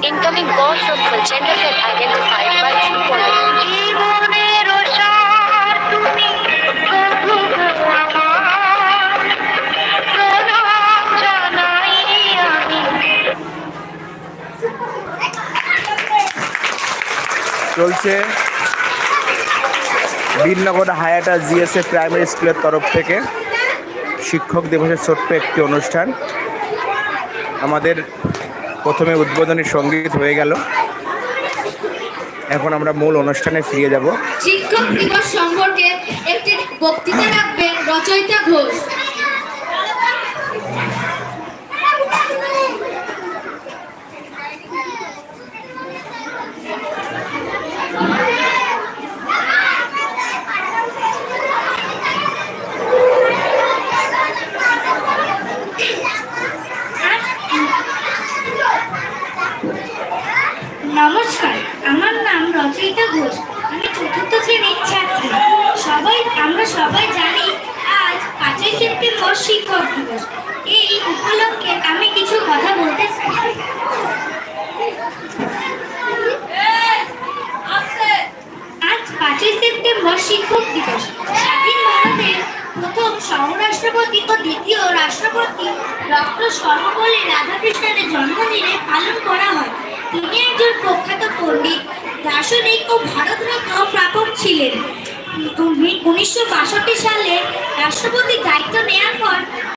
Incoming call from full gender field identified by Truecaller. চলছে Birnagar হায়াটা GSA primary স্কুলের তরফ থেকে শিক্ষক দিবসের ছোট্ট একটি অনুষ্ঠান। আমাদের প্রথমে উদ্বোধনী সঙ্গীত হয়ে গেল, এখন আমরা মূল অনুষ্ঠানে ফিরে যাব। শিক্ষক দিবস সম্পর্কে একটি বক্তৃতা রাখবেন রচয়িতা ঘোষ। নমস্কার, আমার নাম রচয়িতা ঘোষ। আমি চতুর্থ শ্রেণীর ছাত্রী। আমরা সবাই জানি আজ 5ই সেপ্টেম্বর শিক্ষক দিবস। এই উপলক্ষে আমি কিছু কথা বলতে চাই। আজ 5ই সেপ্টেম্বর শিক্ষক দিবস। স্বাধীন ভারতের প্রথম সহরাষ্ট্রপতি ও দ্বিতীয় রাষ্ট্রপতি ডক্টর সর্বপল্লী রাধাকৃষ্ণনের জন্মদিনে পালন করা হয়। তিনি একজন প্রখ্যাত পণ্ডিত, দার্শনিক ও ভারতরত্ন প্রাপক ছিলেন। 1962 সালে রাষ্ট্রপতির দায়িত্ব নেওয়ার পর